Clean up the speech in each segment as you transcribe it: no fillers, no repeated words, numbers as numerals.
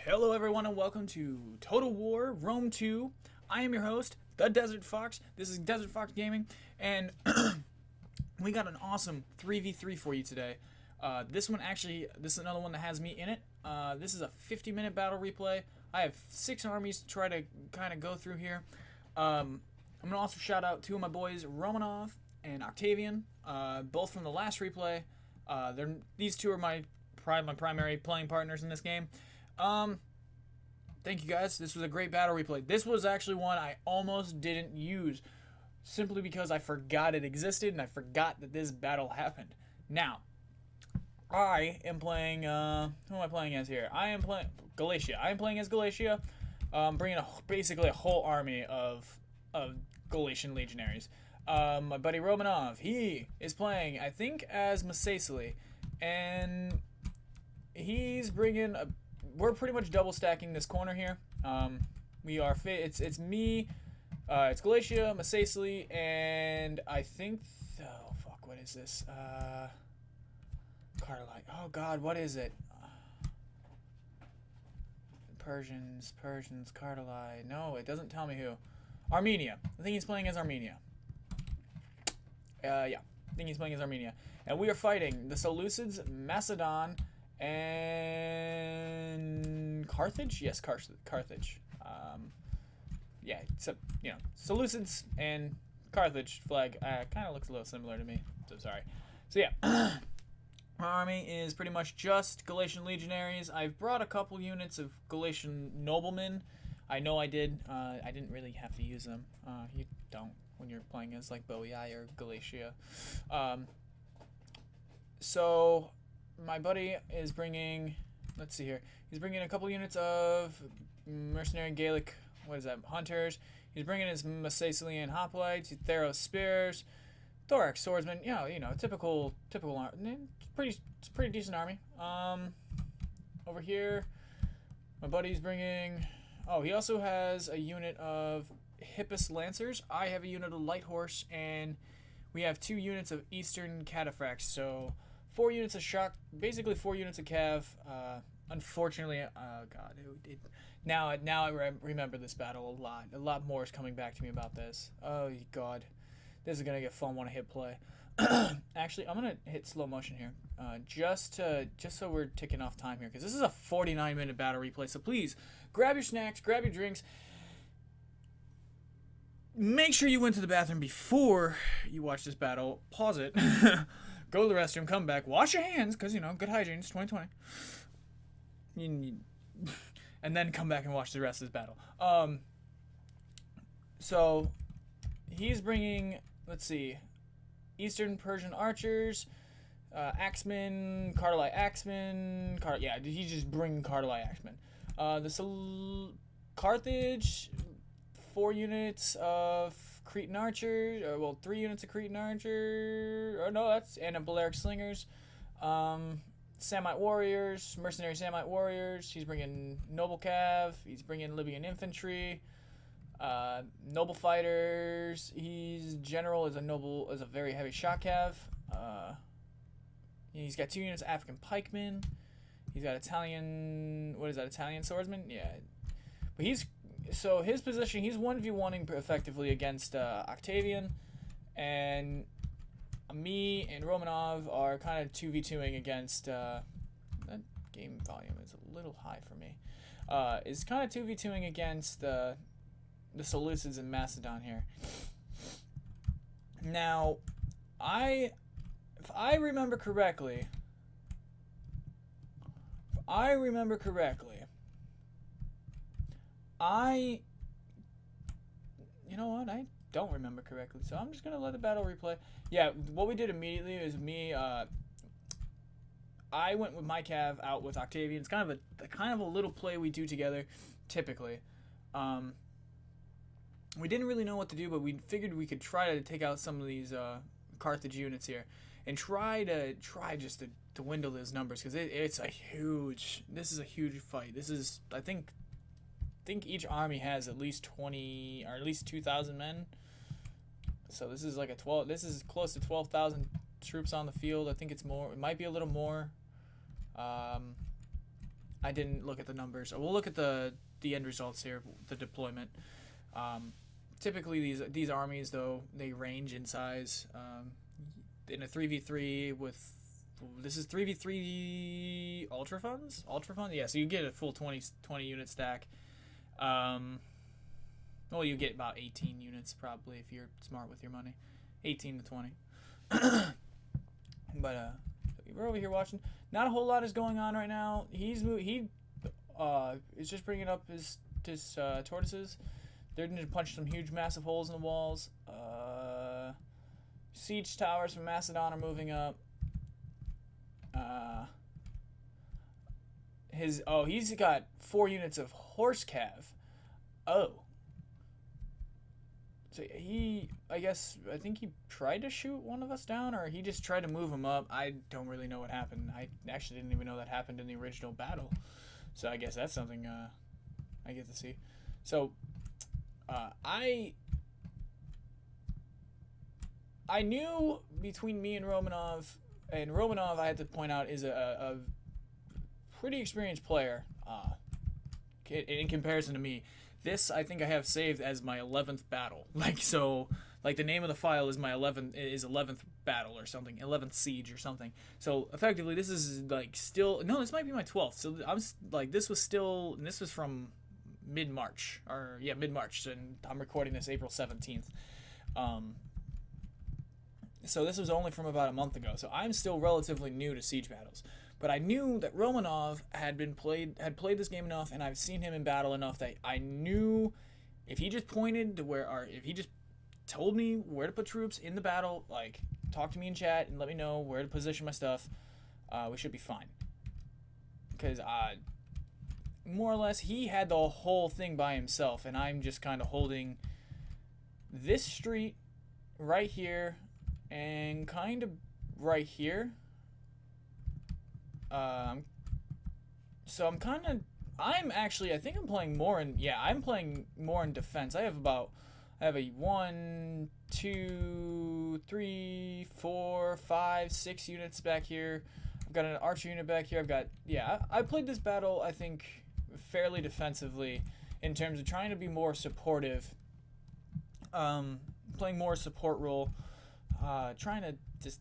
Hello everyone and welcome to Total War Rome 2. I am your host, the DesertFox. This is DesertFox Gaming, and we got an awesome 3v3 for you today. This is another one that has me in it. This is a 50-minute battle replay. I have 6 armies to try to kind of go through here. I'm going to also shout out 2 of my boys, Romanov and Octavian, both from the last replay. These 2 are my primary playing partners in this game. Thank you guys. This was a great battle replay. This was actually one I almost didn't use simply because I forgot it existed and I forgot that this battle happened. Now, I am playing, who am I playing as here? I am playing Galatia. I am playing as Galatia, bringing basically a whole army of Galatian legionaries. My buddy Romanov, he is playing, I think, as Masacely, and he's bringing we're pretty much double stacking this corner here. It's me, it's Galatia, Masacely, and I think what is this? Carlite. Oh God, what is it? Persians, Carlite. No, it doesn't tell me who. Armenia. I think he's playing as Armenia. Yeah, I think he's playing as Armenia, and we are fighting the Seleucids, Macedon, and Carthage? Yes, Carthage. Yeah, except, Seleucids and Carthage flag kind of looks a little similar to me, so sorry. So yeah, our army is pretty much just Galatian legionaries. I've brought a couple units of Galatian noblemen. I know I did. I didn't really have to use them. You don't when you're playing as like Boii or Galatia. So my buddy is bringing, let's see here, he's bringing a couple units of mercenary Gaelic, what is that, hunters. He's bringing his Macedonian hoplites, Theros spears, thorax swordsman, typical pretty decent army. Over here, my buddy's bringing, he also has a unit of Hippus lancers. I have a unit of light horse, and we have 2 units of eastern cataphracts, so 4 units of shock, basically 4 units of cav. Unfortunately, God, now I remember this battle a lot. A lot more is coming back to me about this. Oh God, this is gonna get fun. Want to hit play? Actually, I'm gonna hit slow motion here, just so we're ticking off time here, because this is a 49-minute battle replay. So please grab your snacks, grab your drinks. Make sure you went to the bathroom before you watch this battle. Pause it. Go to the restroom, come back, wash your hands, because, good hygiene, it's 2020. And then come back and watch the rest of this battle. So, he's bringing, let's see, Eastern Persian archers, axemen, Carlite axemen, he's just bringing Carlite axemen. Carthage, 4 units of Cretan archers, 3 units of Cretan archer, and Balearic slingers, Samite warriors, mercenary Samite warriors. He's bringing noble cav. He's bringing Libyan infantry, noble fighters. His general is a very heavy shock cav. He's got 2 units of African pikemen. He's got Italian swordsman. Yeah, but so his position, he's 1v1ing effectively against Octavian, and me and Romanov are kind of 2v2ing against, that game volume is a little high for me, is kind of 2v2ing against the Seleucids in Macedon here. Now, if I remember correctly, you know what, I don't remember correctly, so I'm just gonna let the battle replay. Yeah, what we did immediately is I went with my cav out with Octavian. It's kind of a little play we do together, typically. We didn't really know what to do, but we figured we could try to take out some of these Carthage units here, and try just to dwindle those numbers, because this is a huge fight. This is, I think each army has at least 20 or at least 2,000 men. So this is this is close to 12,000 troops on the field. I think it's more. It might be a little more. I didn't look at the numbers. We'll look at the end results here, the deployment. Typically, these armies, though, they range in size. In a 3v3 with... This is 3v3 Ultra Funds? Ultra Funds? Yeah, so you get a full 20 unit stack. Well, you get about 18 units, probably, if you're smart with your money. 18 to 20. But, we're over here watching. Not a whole lot is going on right now. He is just bringing up his tortoises. They're going to punch some huge, massive holes in the walls. Siege towers from Macedon are moving up. He's got 4 units of horse cav. Oh. So I think he tried to shoot one of us down, or he just tried to move him up. I don't really know what happened. I actually didn't even know that happened in the original battle. So I guess that's something I get to see. So I knew between me and Romanov I had to point out is a pretty experienced player in comparison to me. This I think I have saved as my 11th battle. Like the name of the file is my 11th battle or something, 11th siege or something. So effectively this is like still, no, this might be my 12th. So I'm like, this was from mid-March, and I'm recording this April 17th. So this was only from about a month ago. So I'm still relatively new to siege battles. But I knew that Romanov had played this game enough, and I've seen him in battle enough that I knew if he just pointed to if he just told me where to put troops in the battle, like talk to me in chat and let me know where to position my stuff, we should be fine. Because more or less he had the whole thing by himself, and I'm just kind of holding this street right here and kind of right here. So I think I'm playing more in defense. I have a 1, 2, 3, 4, 5, 6 units back here. I've got an archer unit back here. I played this battle, I think, fairly defensively in terms of trying to be more supportive, playing more support role, trying to just,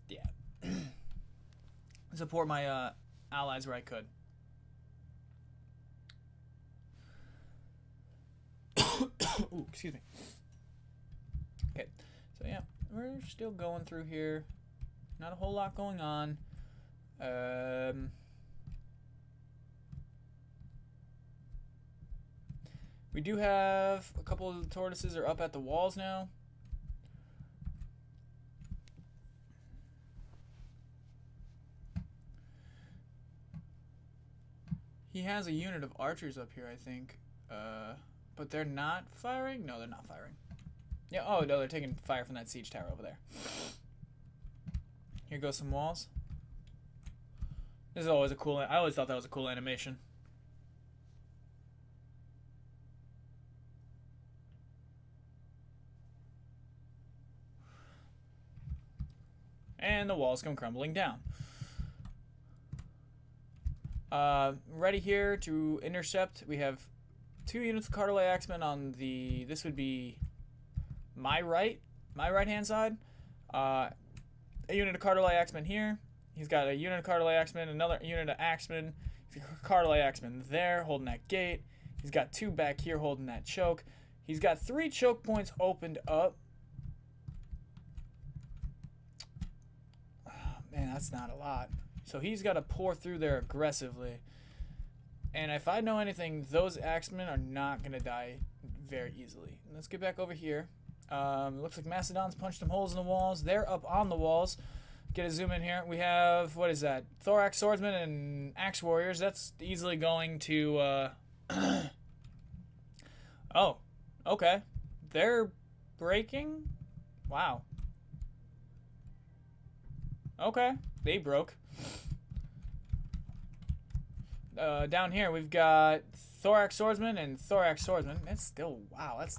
support my, allies where I could. Ooh, excuse me. Okay, so yeah, we're still going through here. Not a whole lot going on. We do have a couple of the tortoises are up at the walls now. He has a unit of archers up here, I think. But they're not firing? No, they're not firing. Yeah, oh, no, they're taking fire from that siege tower over there. Here goes some walls. This is always a cool... I always thought that was a cool animation. And the walls come crumbling down. Ready here to intercept. We have 2 units of Cartelay Axemen on the... This would be my right-hand side. A unit of Cartelay Axemen here. He's got a unit of Cartelay Axemen, another unit of Axemen. He's got Cartelay Axemen there, holding that gate. He's got 2 back here holding that choke. He's got 3 choke points opened up. Oh, man, that's not a lot. So he's got to pour through there aggressively. And if I know anything, those Axemen are not going to die very easily. Let's get back over here. It looks like Macedon's punched some holes in the walls. They're up on the walls. Get a zoom in here. We have, what is that? Thorax Swordsmen and Axe Warriors. That's easily going to... Oh, okay. They're breaking? Wow. Okay, they broke. Down here we've got Thorax Swordsman and Thorax Swordsman. That's still, wow, that's...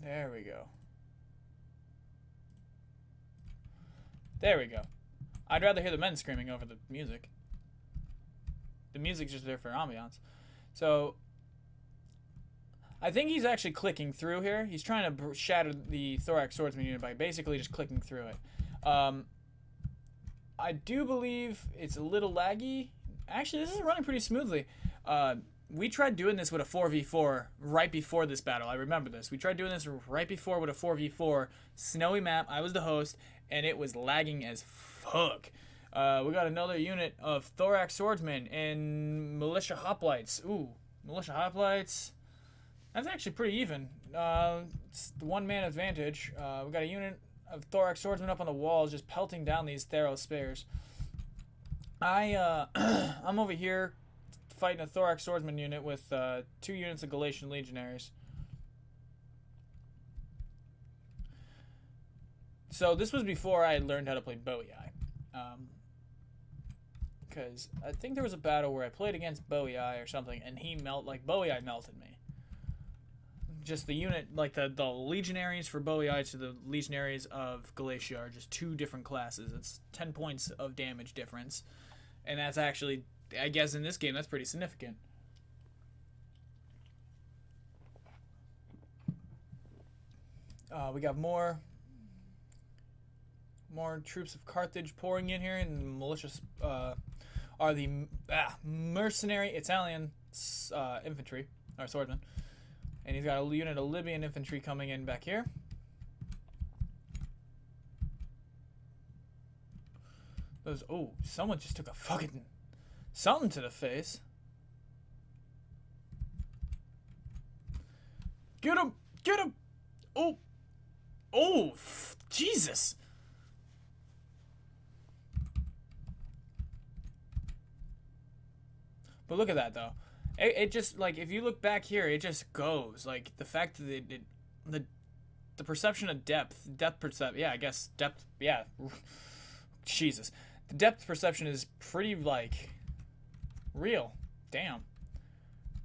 There we go. There we go. I'd rather hear the men screaming over the music. The music's just there for ambiance. So, I think he's actually clicking through here. He's trying to shatter the Thorax Swordsman unit by basically just clicking through it. I do believe it's a little laggy. Actually, this is running pretty smoothly. We tried doing this with a 4v4 right before this battle. I remember this. We tried doing this right before with a 4v4. Snowy map. I was the host, and it was lagging as fuck. We got another unit of Thorax Swordsmen and Militia Hoplites. Ooh, Militia Hoplites. That's actually pretty even. It's the one-man advantage. We got a unit of Thorax Swordsmen up on the walls just pelting down these Theros Spears. I'm over here fighting a Thorax Swordsman unit with 2 units of Galatian Legionaries. So this was before I had learned how to play Bowie-Eye. Because I think there was a battle where I played against Bowie-Eye or something, and Bowie-Eye melted me. Just the unit, like the Legionaries for Bowie-Eye to the Legionaries of Galatia are just 2 different classes. It's 10 points of damage difference. And that's actually, I guess in this game, that's pretty significant. We got more troops of Carthage pouring in here, and malicious are the mercenary Italian infantry, or swordsmen. And he's got a unit of Libyan infantry coming in back here. Oh, someone just took a fucking something to the face. Get him! Get him! Oh! Oh! Jesus! But look at that, though. It just, like, if you look back here, it just goes. Like, the fact that the perception of depth perception, yeah, I guess depth, yeah. Jesus. The depth perception is pretty, like, real. Damn.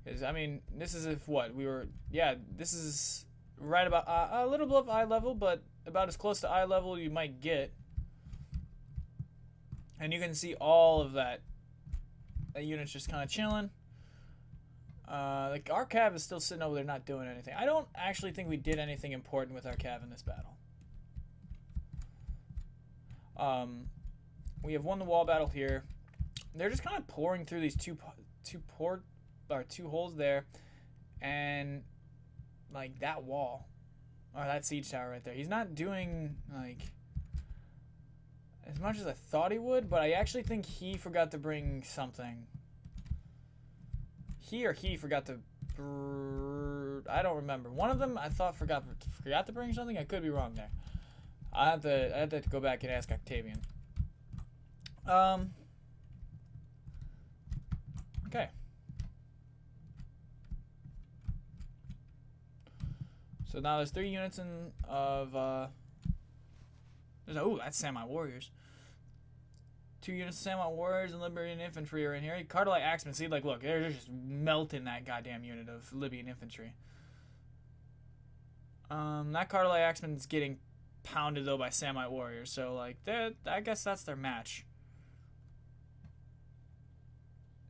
Because, I mean, this is if what? This is right about, a little above eye level, but about as close to eye level you might get. And you can see all of that. That unit's just kind of chilling. Like, our cav is still sitting over there not doing anything. I don't actually think we did anything important with our cav in this battle. We have won the wall battle here. They're just kind of pouring through these two holes there, and like that wall or that siege tower right there. He's not doing like as much as I thought he would, but I actually think he forgot to bring something. He forgot to. I don't remember. One of them I thought forgot to bring something. I could be wrong there. I have to go back and ask Octavian. Okay. So now there's 3 units of that's Samurai Warriors. 2 units of Samurai Warriors and Libyan Infantry are in here. Cartelite Axemen, see, like, look, they're just melting that goddamn unit of Libyan Infantry. That Cartelite Axemen's getting pounded, though, by Samurai Warriors, so, like, I guess that's their match.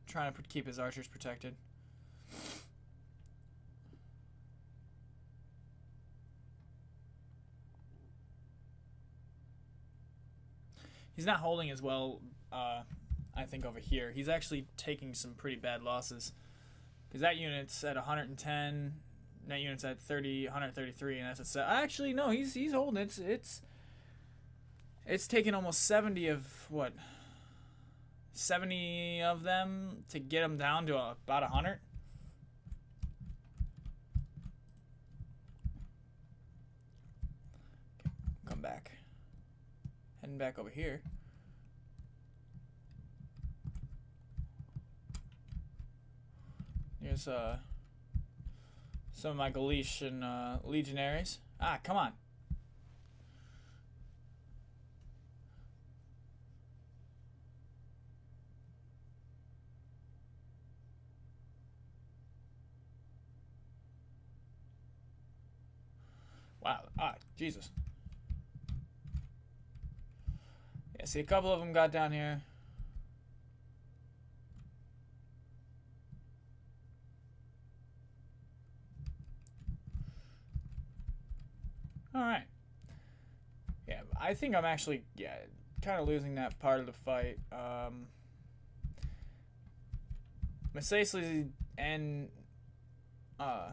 Trying to keep his archers protected. He's not holding as well, I think, over here. He's actually taking some pretty bad losses. Because that unit's at 110, that unit's at 133, and that's a actually, no, he's holding. It's taken almost 70 of, what? 70 of them to get them down to about 100. Come back. Heading back over here. Here's some of my Galatian legionaries. Come on. Wow. Jesus. Yeah, see, a couple of them got down here. Alright. Yeah, I think I'm actually, kind of losing that part of the fight. Masasli and, yeah,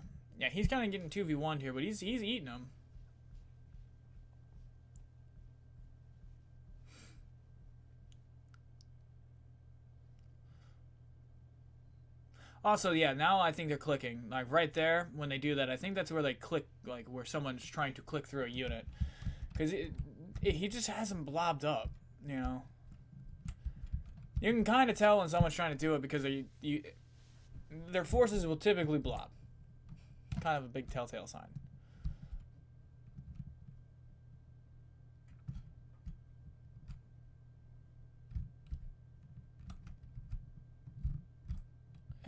he's kind of getting 2v1 here, but he's eating them. Also, yeah, now I think they're clicking. Like, right there, when they do that, I think that's where they click, like, where someone's trying to click through a unit. Because he just has them blobbed up, you know? You can kind of tell when someone's trying to do it because their forces will typically blob. Kind of a big telltale sign.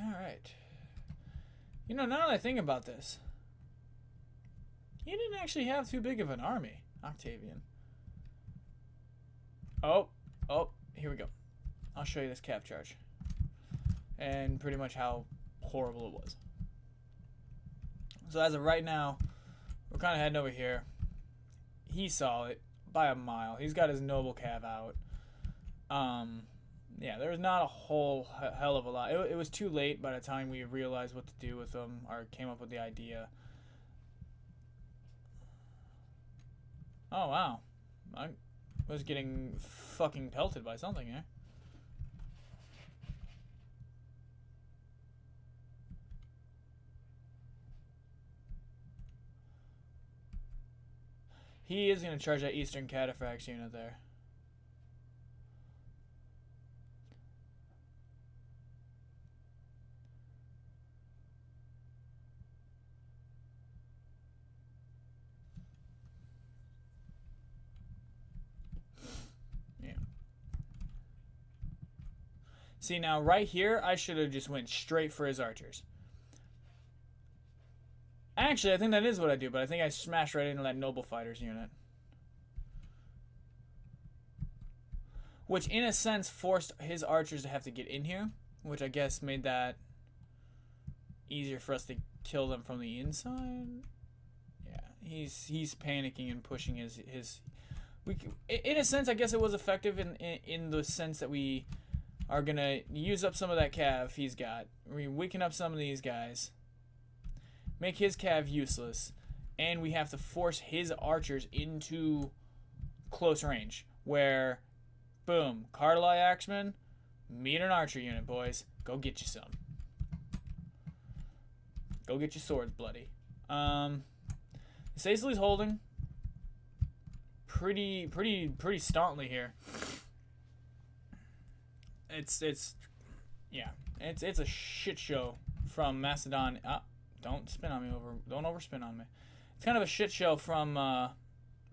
Alright. You know, now that I think about this, he didn't actually have too big of an army, Octavian. Oh, here we go. I'll show you this cap charge. And pretty much how horrible it was. So as of right now, we're kind of heading over here. He saw it by a mile. He's got his noble cav out. Yeah, there's not a whole hell of a lot. It was too late by the time we realized what to do with them or came up with the idea. Oh, wow. I was getting fucking pelted by something here. He is going to charge that Eastern Cataphrax unit there. See, now right here, I should have just went straight for his archers. Actually, I think that is what I do, but I think I smashed right into that noble fighters unit. Which, in a sense, forced his archers to have to get in here, which I guess made that easier for us to kill them from the inside. Yeah, he's panicking and pushing his in a sense, I guess it was effective in the sense that we are gonna use up some of that cav he's got. We weaken up some of these guys, make his cav useless, and we have to force his archers into close range. Where, boom, Cartelai Axeman, meet an archer unit, boys. Go get you some. Go get your swords, bloody. Saisley's holding pretty staunchly here. It's a shit show from Macedon. Don't spin on me don't overspin on me. It's kind of a shit show from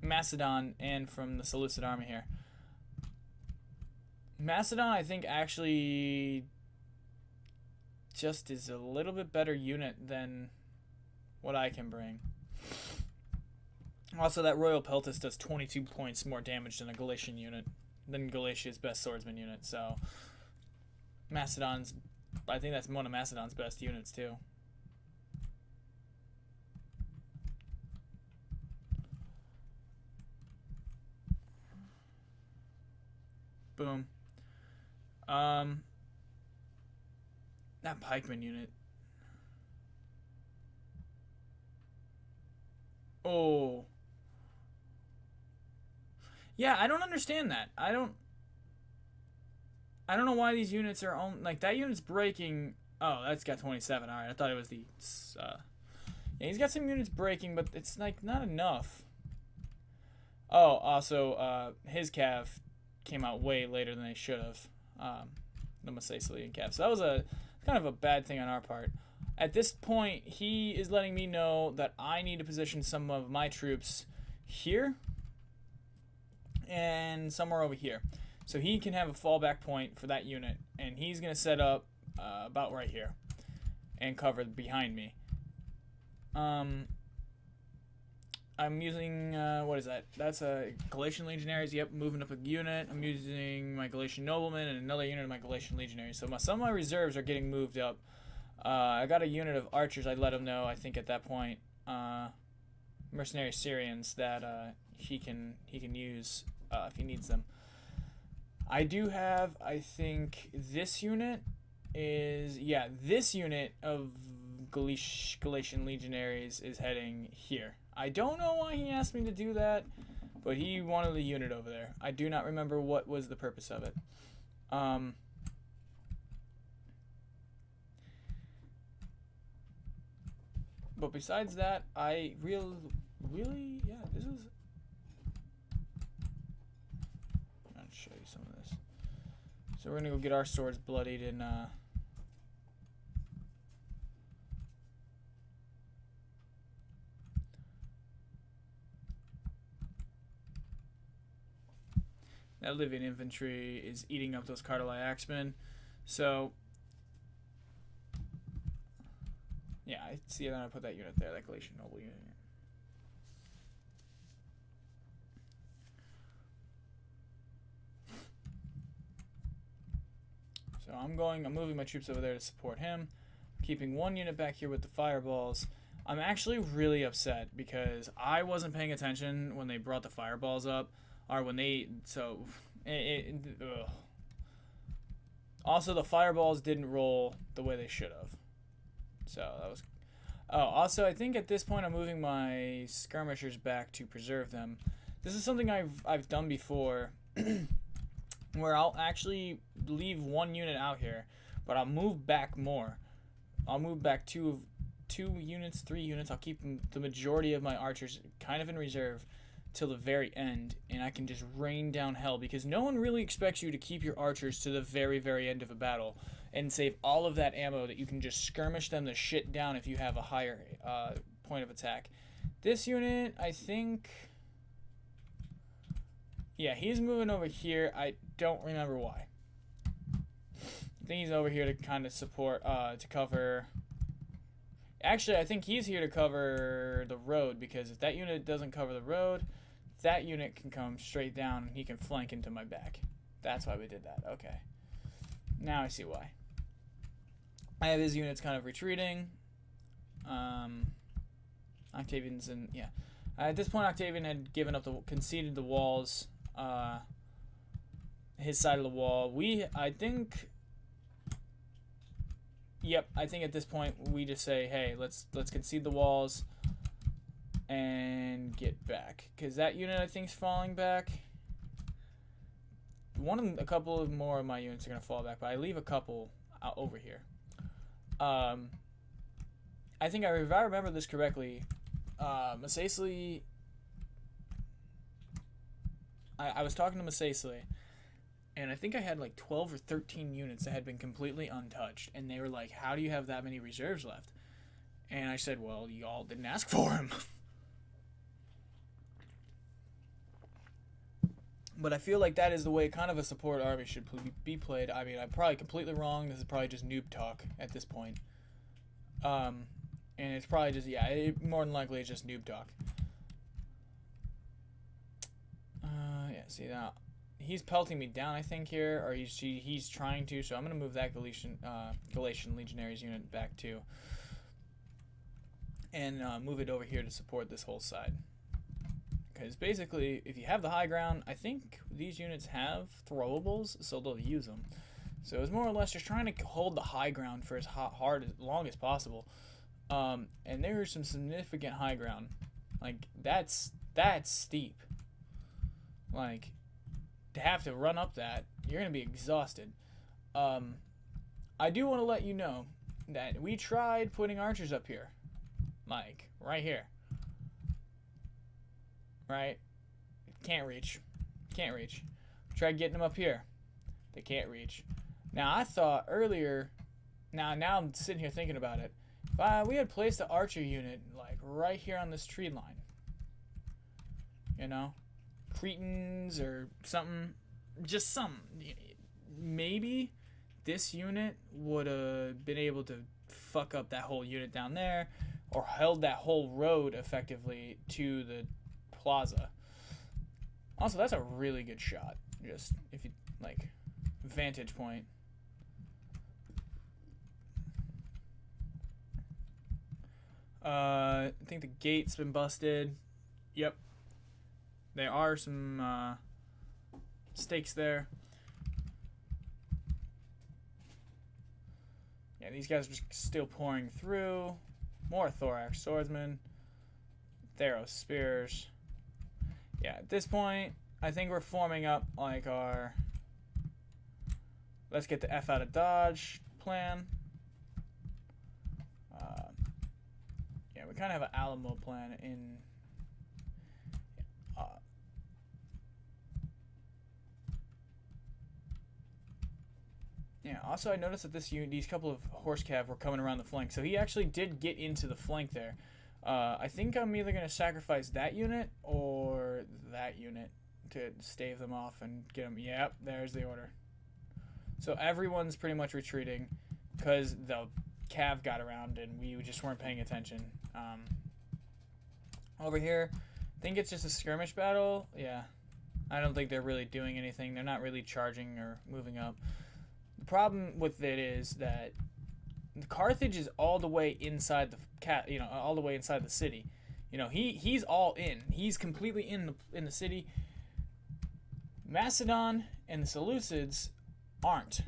Macedon and from the Seleucid army here. Macedon, I think, actually just is a little bit better unit than what I can bring. Also, that Royal Peltis does 22 points more damage than a Galatian unit, than Galatia's best swordsman unit, so Macedon's, I think that's one of Macedon's best units too. Boom. That pikeman unit. Oh. Yeah, I don't understand that. I don't know why these units are on, like, that unit's breaking. Oh, that's got 27. All right, I thought it was the yeah, he's got some units breaking, but it's like not enough. Oh, also his cav came out way later than they should have. The Masasilian cav. So that was kind of a bad thing on our part. At this point, he is letting me know that I need to position some of my troops here and somewhere over here, so he can have a fallback point for that unit, and he's going to set up about right here and cover behind me. I'm using, what is that? That's Galatian Legionaries. Yep, moving up a unit. I'm using my Galatian Noblemen and another unit of my Galatian Legionaries. So some of my reserves are getting moved up. I got a unit of archers. I let him know, I think, at that point. Mercenary Syrians that he can use if he needs them. I do have, I think, this unit is, yeah, this unit of Galatian Legionaries is heading here. I don't know why he asked me to do that, but he wanted a unit over there. I do not remember what was the purpose of it. But besides that, I really, yeah, this is... I'll show you some of this. So we're going to go get our swords bloodied and... That Livian infantry is eating up those Cartelai axemen. So, yeah, I see that I put that unit there, that Galatian Noble unit. So I'm moving my troops over there to support him. Keeping one unit back here with the fireballs. I'm actually really upset because I wasn't paying attention when they brought the fireballs up. Or when they, so, also the fireballs didn't roll the way they should have. So that was, also I think at this point I'm moving my skirmishers back to preserve them. This is something I've done before, where I'll actually leave one unit out here, but I'll move back more. I'll move back two units, 3 units. I'll keep the majority of my archers kind of in reserve till the very end, and I can just rain down hell, because no one really expects you to keep your archers to the very, very end of a battle and save all of that ammo that you can just skirmish them the shit down if you have a higher point of attack. This unit, I think, yeah, he's moving over here. I don't remember why. I think he's over here to kind of support, to cover... Actually, I think he's here to cover the road, because if that unit doesn't cover the road, that unit can come straight down and he can flank into my back. That's why we did that. Okay. Now I see why. I have his units kind of retreating. Octavian's in, yeah. At this point, Octavian had conceded the walls, his side of the wall. I think at this point we just say, hey, let's concede the walls and get back, because that unit I think is falling back. A couple of more of my units are gonna fall back, but I leave a couple out over here. I think if I remember this correctly, Masacely. I was talking to Masacely, and I think I had like 12 or 13 units that had been completely untouched, and they were like, "How do you have that many reserves left?" And I said, "Well, y'all didn't ask for them." But I feel like that is the way kind of a support army should be played. I mean, I'm probably completely wrong. This is probably just noob talk at this point. And it's probably just, more than likely it's just noob talk. Yeah, see now, he's pelting me down, I think, here, or he's trying to, so I'm going to move that Galatian Legionaries unit back too. And move it over here to support this whole side. Because basically, if you have the high ground, I think these units have throwables, so they'll use them. So it's more or less just trying to hold the high ground for as long as possible. And there is some significant high ground. Like, that's steep. Like, to have to run up that, you're going to be exhausted. I do want to let you know that we tried putting archers up here. Like, right here. Right? Can't reach. Tried getting them up here. They can't reach. Now, I thought earlier, now I'm sitting here thinking about it. If we had placed the archer unit, like, right here on this tree line. You know? Cretans or something. Just something. Maybe this unit would have been able to fuck up that whole unit down there. or held that whole road effectively to the plaza. Also, that's a really good shot. Just if you like, vantage point. I think the gate's been busted. Yep. There are some stakes there. Yeah, these guys are just still pouring through. More thorax swordsmen. Theros spears. Yeah, at this point, I think we're forming up like our let's get the F out of Dodge plan. Yeah, we kind of have an Alamo plan in. Yeah, also I noticed that these couple of horse cav were coming around the flank, so he actually did get into the flank there. I think I'm either going to sacrifice that unit or that unit to stave them off and get them. Yep, there's the order. So everyone's pretty much retreating because the cav got around and we just weren't paying attention. Over here, I think it's just a skirmish battle. Yeah, I don't think they're really doing anything. They're not really charging or moving up. The problem with it is that Carthage is all the way inside all the way inside the city. He's all in. He's completely in the city. Macedon and the Seleucids aren't.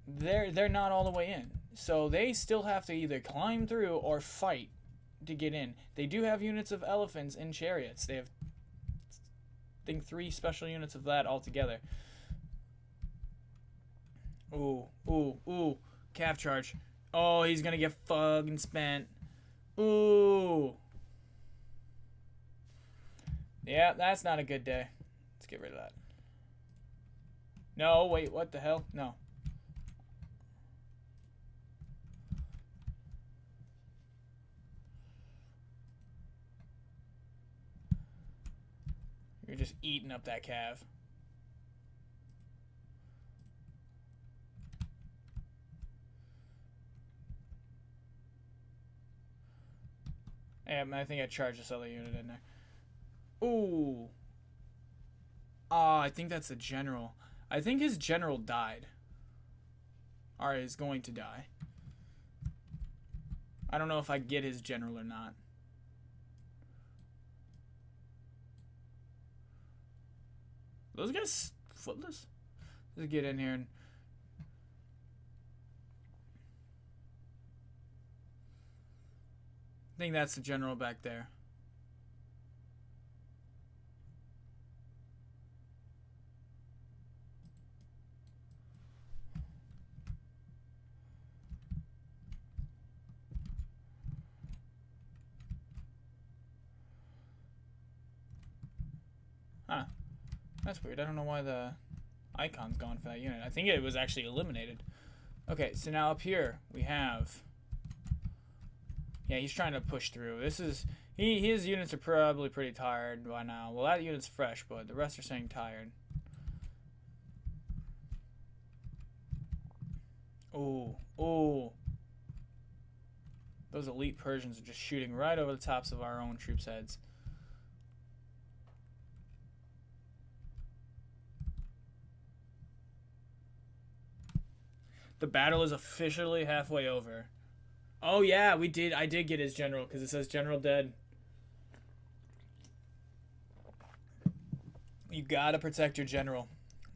They're not all the way in. So they still have to either climb through or fight to get in. They do have units of elephants and chariots. They have, I think, 3 special units of that altogether. Ooh. Cav charge. Oh, he's gonna get fucking spent. Ooh. Yeah, that's not a good day. Let's get rid of that. No, wait, what the hell? No. You're just eating up that cav. Yeah, I think I charged this other unit in there. Ooh. I think that's the general. I think his general died. Or is going to die. I don't know if I get his general or not. Those guys footless? Let's get in here and... I think that's the general back there. Huh. That's weird. I don't know why the icon's gone for that unit. I think it was actually eliminated. Okay, so now up here we have... Yeah, he's trying to push through. This is... His units are probably pretty tired by now. Well, that unit's fresh, but the rest are saying tired. Ooh. Those elite Persians are just shooting right over the tops of our own troops' heads. The battle is officially halfway over. Oh yeah, we did. I did get his general because it says general dead. You gotta protect your general.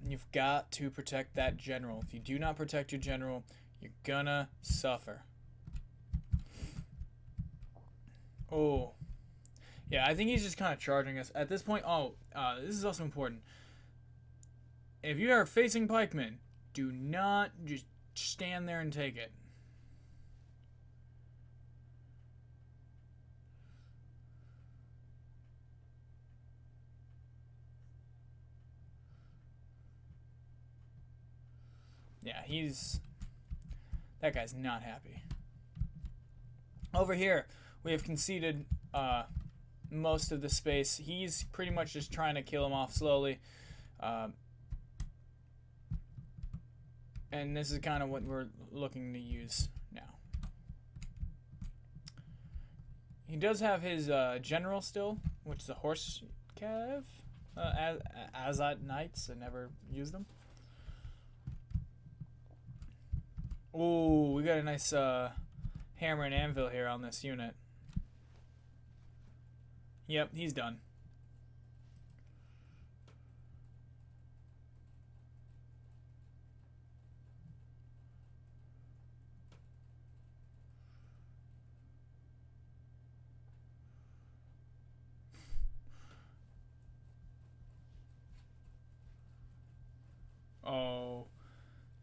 You've got to protect that general. If you do not protect your general, you're gonna suffer. Oh. Yeah, I think he's just kind of charging us. At this point, this is also important. If you are facing pikemen, do not just stand there and take it. Yeah, that guy's not happy. Over here, we have conceded most of the space. He's pretty much just trying to kill him off slowly. And this is kind of what we're looking to use now. He does have his general still, which is a horse cav. Azat Knights. I never used them. Ooh, we got a nice hammer and anvil here on this unit. Yep, he's done. Oh,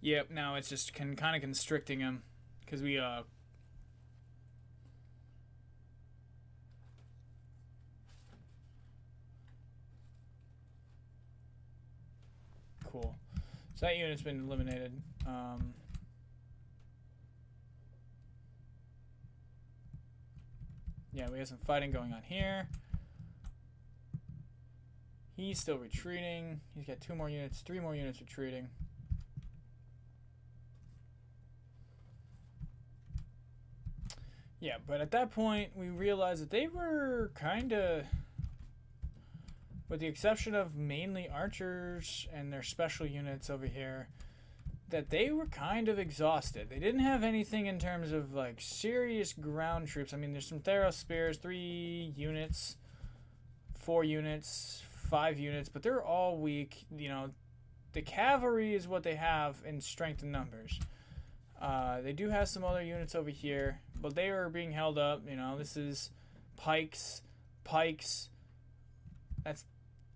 yep. Now it's just kind of constricting him because we cool. So that unit's been eliminated. Yeah, we have some fighting going on here. He's still retreating. He's got 2 more units, 3 more units retreating. Yeah, but at that point, we realized that they were kind of, with the exception of mainly archers and their special units over here, that they were kind of exhausted. They didn't have anything in terms of like serious ground troops. I mean, there's some Theros spears, 3 units, 4 units, 5 units, but they're all weak. You know, the cavalry is what they have in strength and numbers. They do have some other units over here, but they are being held up. You know, this is pikes. That's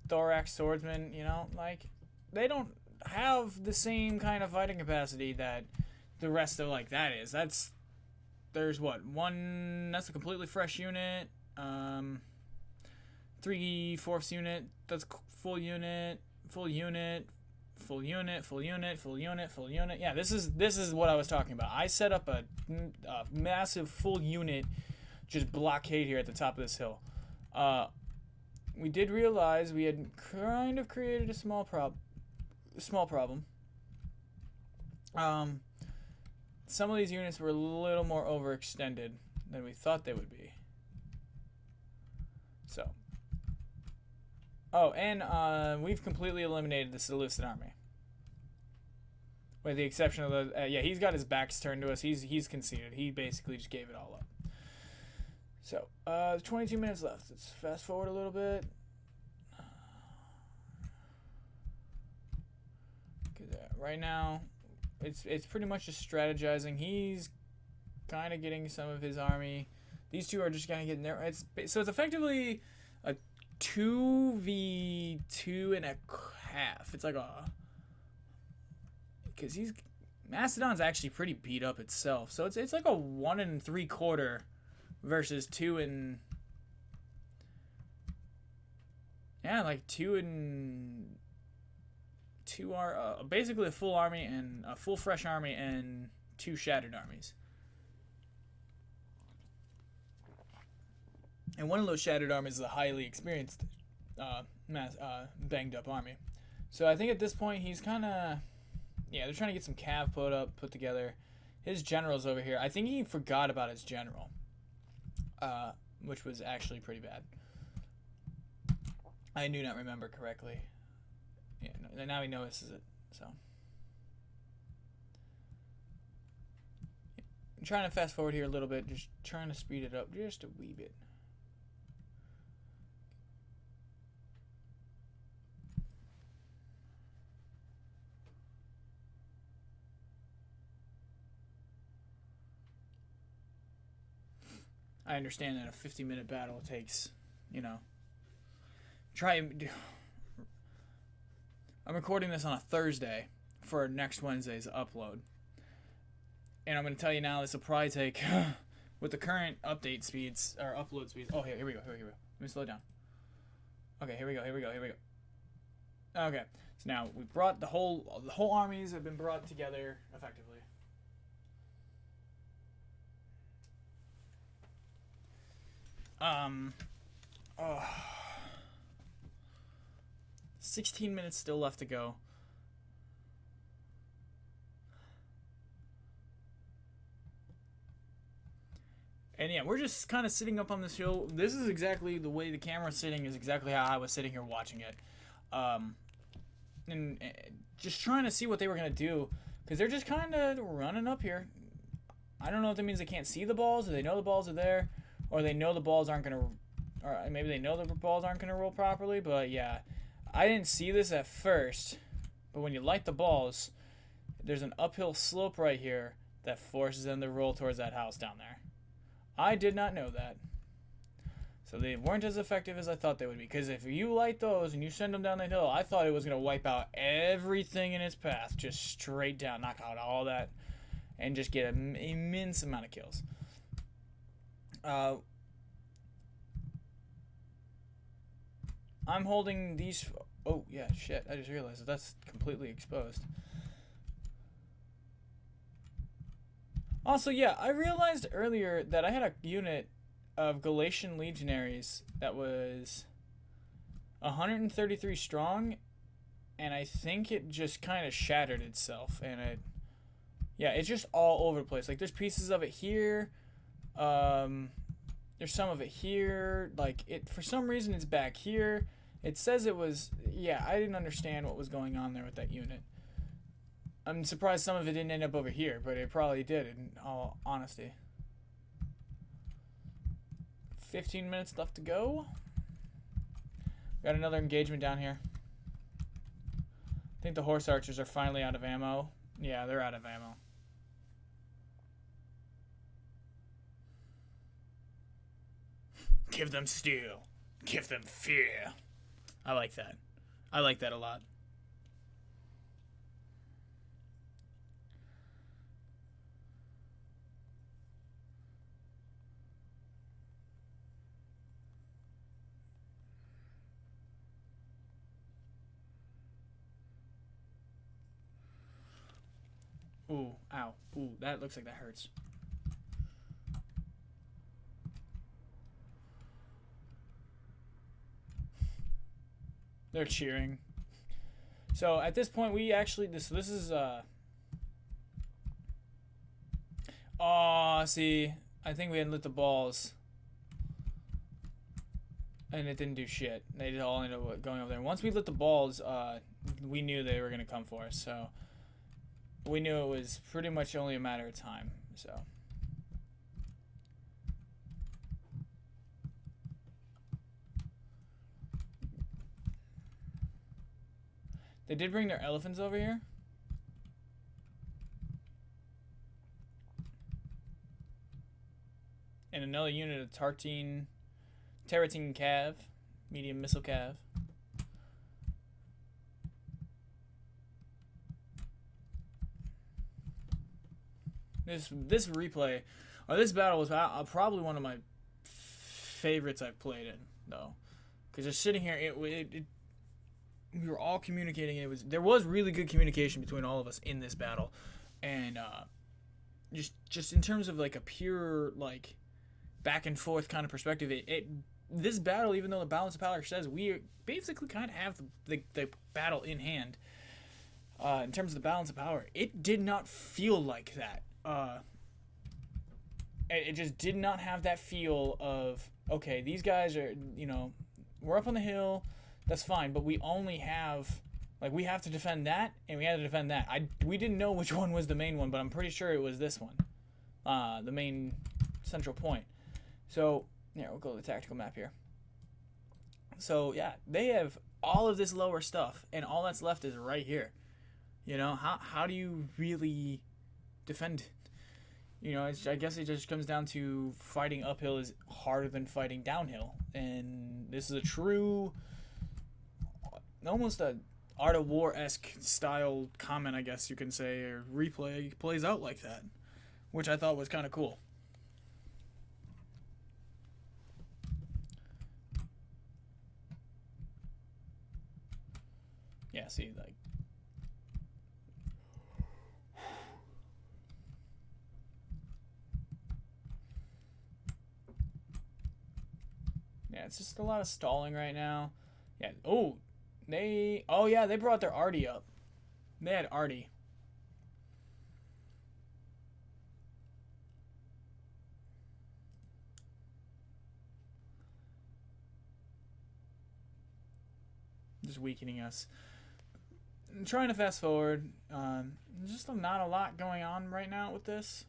thorax swordsmen. You know, like they don't have the same kind of fighting capacity that the rest of like that is. There's what, one, that's a completely fresh unit, 3/4 unit, that's full unit. Yeah, this is what I was talking about. I set up a massive full unit just blockade here at the top of this hill. We did realize we had kind of created a small problem. Some of these units were a little more overextended than we thought they would be. So. Oh, and we've completely eliminated the Seleucid army. With the exception of the... yeah, he's got his backs turned to us. He's conceded. He basically just gave it all up. So, 22 minutes left. Let's fast forward a little bit. Right now, it's pretty much just strategizing. He's kind of getting some of his army. These two are just kind of getting there. So it's effectively a 2v2.5. It's like a... Because Macedon's actually pretty beat up itself. So it's like a 1 3/4 versus 2 and... Yeah, like 2 and... 2 are basically a full army and a full fresh army and 2 shattered armies. And one of those shattered armies is a highly experienced banged up army. So I think at this point he's kind of... Yeah, they're trying to get some cav put together. His general's over here. I think he forgot about his general, which was actually pretty bad. I do not remember correctly. Yeah, now he notices it. So I'm trying to fast forward here a little bit, just trying to speed it up just a wee bit. I understand that a 50-minute battle takes, you know, I'm recording this on a Thursday for next Wednesday's upload. And I'm going to tell you now, this will probably take, with the current update speeds, or upload speeds. Oh, here we go. Let me slow down. Okay, here we go. Okay, so now we've brought the whole armies have been brought together effectively. 16 minutes still left to go. And yeah, we're just kind of sitting up on this hill. This is exactly the way the camera's sitting is exactly how I was sitting here watching it. And just trying to see what they were going to do. Because they're just kind of running up here. I don't know if that means they can't see the balls, or they know the balls are there, or they know the balls aren't going to... Or maybe they know the balls aren't going to roll properly, but yeah. I didn't see this at first, but when you light the balls, there's an uphill slope right here that forces them to roll towards that house down there. I did not know that. So they weren't as effective as I thought they would be. Because if you light those and you send them down the hill, I thought it was going to wipe out everything in its path. Just straight down. Knock out all that. And just get an immense amount of kills. I'm holding these... Oh, yeah, shit. I just realized that that's completely exposed. Also, yeah, I realized earlier that I had a unit of Galatian legionaries that was 133 strong, and I think it just kind of shattered itself, and it's just all over the place. Like, there's pieces of it here, there's some of it here, like, for some reason it's back here. It says it was, I didn't understand what was going on there with that unit. I'm surprised some of it didn't end up over here, but it probably did, in all honesty. 15 minutes left to go. Got another engagement down here. I think the horse archers are finally out of ammo. Yeah, they're out of ammo. Give them steel. Give them fear. I like that. I like that a lot. Ooh, ow. Ooh, that looks like that hurts. They're cheering. So at this point, we actually this is oh, see, I think we had lit the balls, and it didn't do shit. They all ended up going over there. And once we lit the balls, we knew they were gonna come for us. So we knew it was pretty much only a matter of time. So. They did bring their elephants over here. And another unit of Teratine Cav, medium missile Cav. This replay, or this battle was probably one of my favorites I've played in, though, because just sitting here, we were all communicating. There was really good communication between all of us in this battle, and just in terms of like a pure like back and forth kind of perspective, this battle, even though the balance of power says we basically kind of have the battle in hand, in terms of the balance of power, it did not feel like that. It just did not have that feel of, okay, these guys are, we're up on the hill, that's fine, but we only have, like, we have to defend that, and we had to defend that. We didn't know which one was the main one, but I'm pretty sure it was this one, the main central point. So, yeah, we'll go to the tactical map here. So, yeah, they have all of this lower stuff, and all that's left is right here. How do you really defend? I guess it just comes down to fighting uphill is harder than fighting downhill. And this is a true, almost a Art of War-esque style comment, I guess you can say, or replay plays out like that, which I thought was kind of cool. Yeah, see, like, yeah, it's just a lot of stalling right now. Yeah. They brought their arty up. They had arty. just weakening us. I'm trying to fast forward. Just not a lot going on right now with this.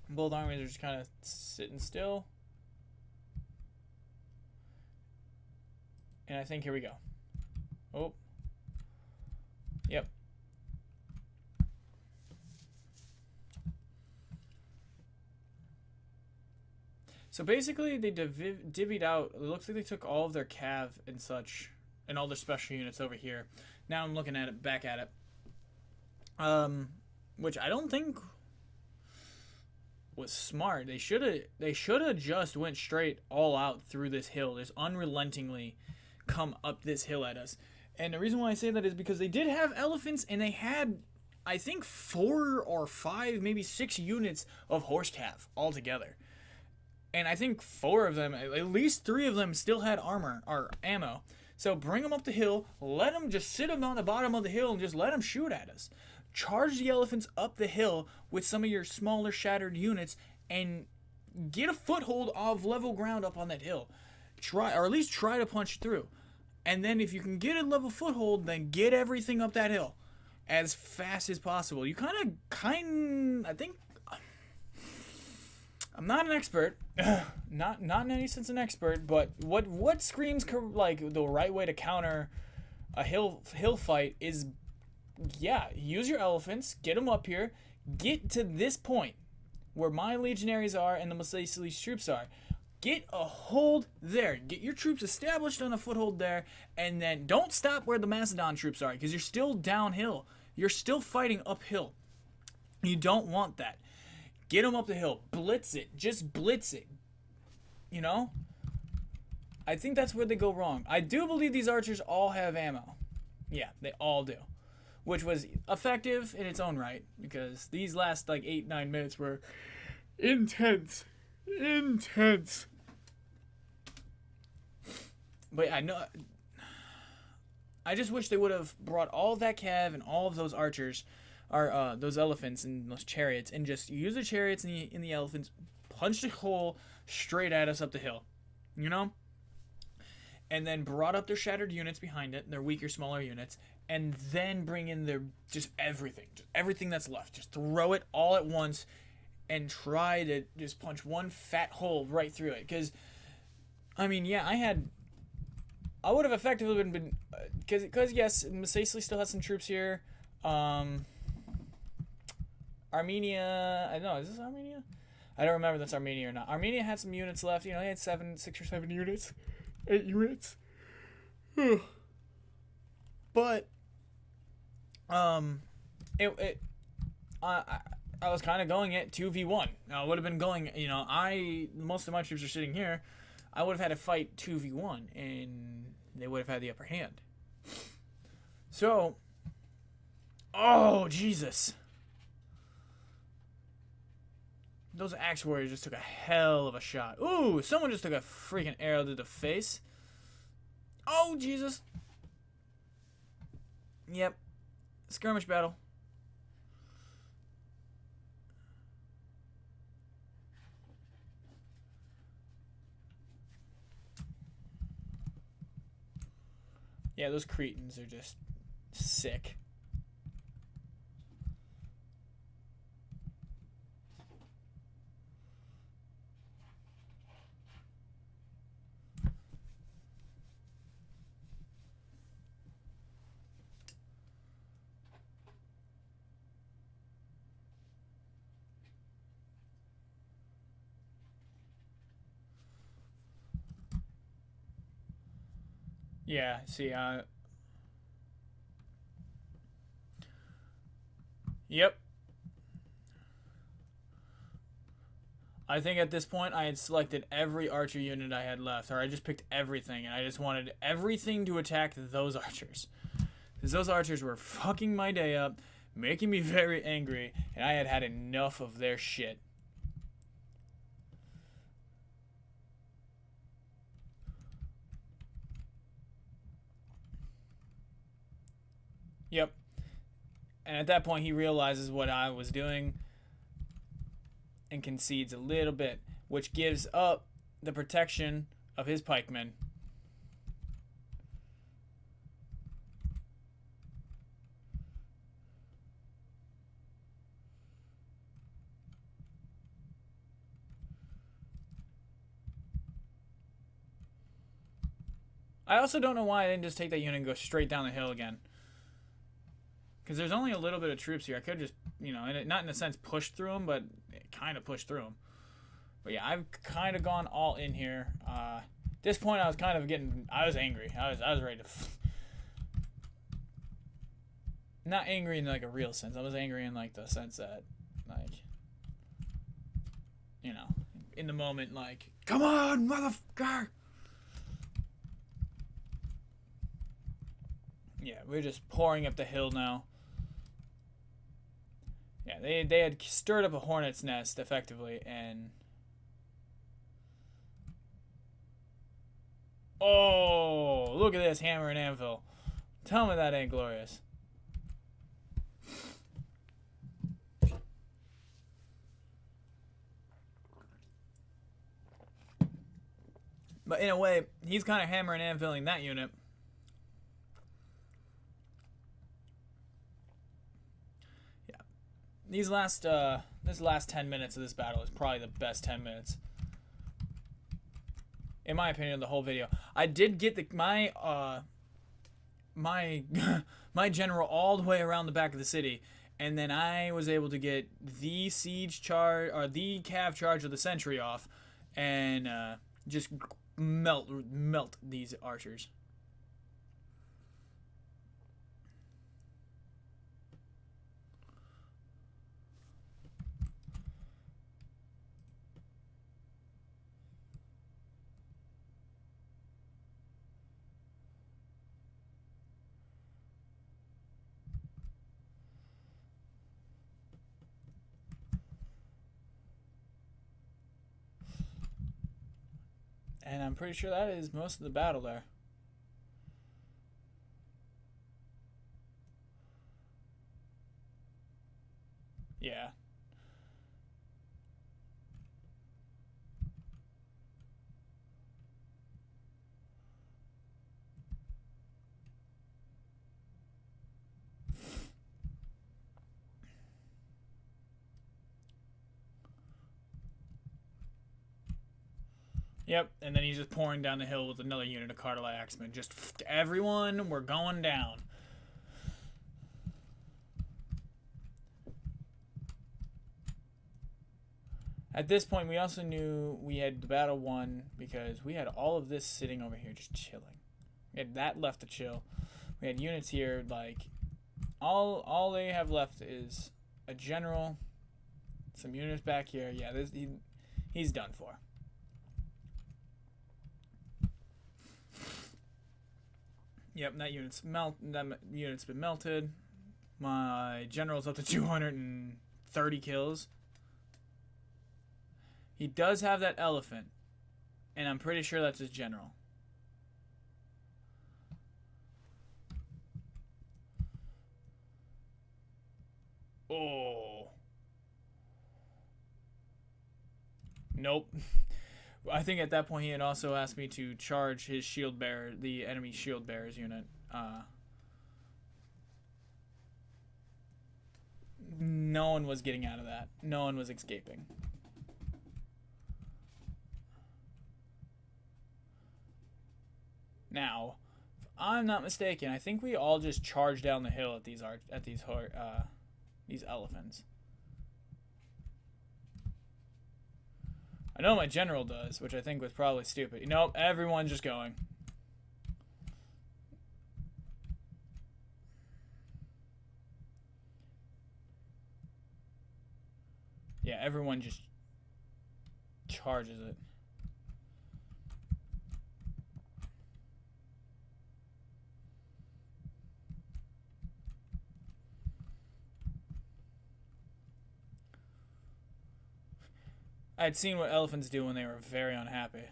Both armies are just kind of sitting still. And I think here we go. Oh. Yep. So basically, they divvied out. It looks like they took all of their cav and such, and all their special units over here. Now I'm looking at it, back at it. Which I don't think was smart. They should have just went straight all out through this hill. Just unrelentingly come up this hill at us. And the reason why I say that is because they did have elephants, and they had, I think, 4 or 5, maybe 6 units of horse cav altogether. And I think 4 of them, at least 3 of them, still had armor or ammo. So bring them up the hill, let them just sit them on the bottom of the hill and just let them shoot at us. Charge the elephants up the hill with some of your smaller shattered units and get a foothold of level ground up on that hill. Try, or at least try to punch through. And then if you can get a level foothold, then get everything up that hill as fast as possible. You I think, I'm not an expert, not in any sense an expert, but what screams like the right way to counter a hill fight is, yeah, use your elephants, get them up here, get to this point where my legionaries are and the Massaili's troops are. Get a hold there. Get your troops established on a foothold there, and then don't stop where the Macedon troops are, because you're still downhill. You're still fighting uphill. You don't want that. Get them up the hill. Blitz it. Just blitz it. You know? I think that's where they go wrong. I do believe these archers all have ammo. Yeah, they all do. Which was effective in its own right, because these last, 8-9 minutes were intense. Intense. But I know. I just wish they would have brought all of that cav and all of those archers, or those elephants and those chariots, and just use the chariots and the elephants, punch the hole straight at us up the hill, you know? And then brought up their shattered units behind it, their weaker, smaller units, and then bring in their just everything that's left. Just throw it all at once and try to just punch one fat hole right through it. Because, I mean, yeah, I would have effectively been, because yes, Massaili still has some troops here. Armenia, I don't know, is this Armenia? I don't remember if that's Armenia or not. Armenia had some units left. You know, they had 6 or 7 units. 8 units. But, I was kind of going it 2v1. Now, I would have been going, you know, most of my troops are sitting here. I would have had to fight 2v1, and they would have had the upper hand. So, oh, Jesus. Those axe warriors just took a hell of a shot. Ooh, someone just took a freaking arrow to the face. Oh, Jesus. Yep. Skirmish battle. Yeah, those Cretans are just sick. Yeah, see, yep. I think at this point I had selected every archer unit I had left, or I just picked everything, and I just wanted everything to attack those archers. Because those archers were fucking my day up, making me very angry, and I had had enough of their shit. Yep. And at that point, he realizes what I was doing and concedes a little bit, which gives up the protection of his pikemen. I also don't know why I didn't just take that unit and go straight down the hill again. Because there's only a little bit of troops here. I could just, you know, not in a sense push through them, but kind of push through them. But yeah, I've kind of gone all in here. At this point, I was kind of getting, I was angry. I was ready to, not angry in like a real sense. I was angry in like the sense that, like, you know, in the moment, like, come on, motherfucker. Yeah, we're just pouring up the hill now. Yeah, they had stirred up a hornet's nest effectively, and oh, look at this hammer and anvil. Tell me that ain't glorious. But in a way, he's kind of hammer and anviling that unit. Yeah, this last 10 minutes of this battle is probably the best 10 minutes, in my opinion, of the whole video. I did get my my general all the way around the back of the city, and then I was able to get the siege charge or the cav charge of the sentry off, and just melt these archers. And I'm pretty sure that is most of the battle there. Yeah. Yep, and then he's just pouring down the hill with another unit of Carteli Axemen. Just everyone, we're going down. At this point, we also knew we had the battle won because we had all of this sitting over here just chilling. We had that left to chill. We had units here, like, all they have left is a general, some units back here. Yeah, he's done for. Yep, that unit's been melted. My general's up to 230 kills. He does have that elephant, and I'm pretty sure that's his general. Oh. Nope. I think at that point he had also asked me to charge his shield bearer, the enemy shield bearer's unit. No one was getting out of that. No one was escaping. Now, if I'm not mistaken, I think we all just charged down the hill at these elephants. I know my general does, which I think was probably stupid. Nope, everyone's just going. Yeah, everyone just charges it. I'd seen what elephants do when they were very unhappy.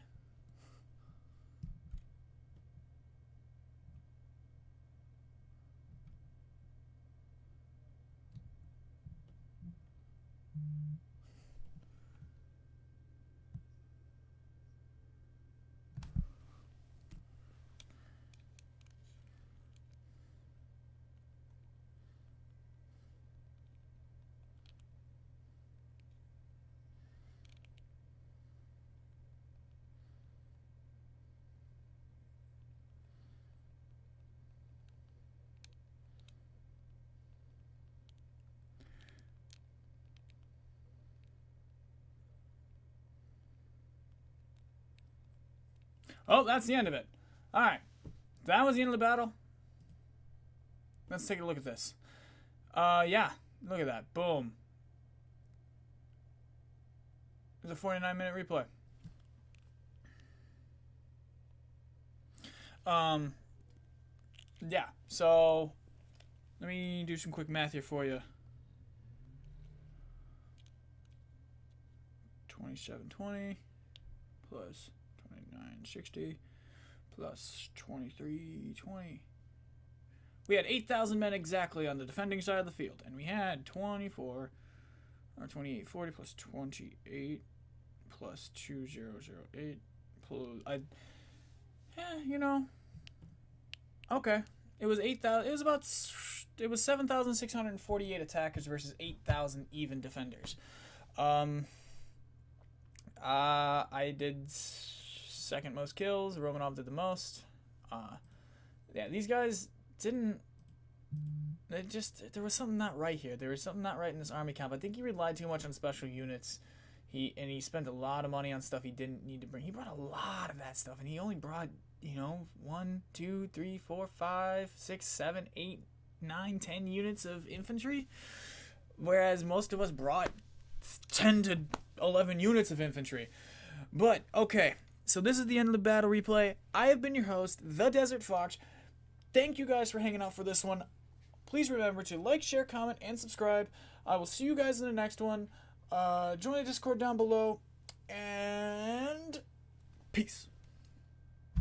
Oh, that's the end of it. Alright. That was the end of the battle. Let's take a look at this. Yeah. Look at that. Boom. There's a 49-minute replay. Yeah. So, let me do some quick math here for you. 2720 plus 2960 plus 2320. We had 8,000 men exactly on the defending side of the field, and we had 2840 plus 28 plus 2008 plus you know, okay. It was 8,000. It was 7,648 attackers versus 8,000 even defenders. I did second most kills. Romanov did the most. Yeah, these guys didn't. There was something not right here. There was something not right in this army camp. I think he relied too much on special units. He spent a lot of money on stuff he didn't need to bring. He brought a lot of that stuff, and he only brought 1, 2, 3, 4, 5, 6, 7, 8, 9, 10 units of infantry, whereas most of us brought 10 to 11 units of infantry. But okay, so this is the end of the battle replay. I have been your host, the DesertFox. Thank you guys for hanging out for this one. Please remember to like, share, comment, and subscribe. I will see you guys in the next one. Join the Discord down below, and peace.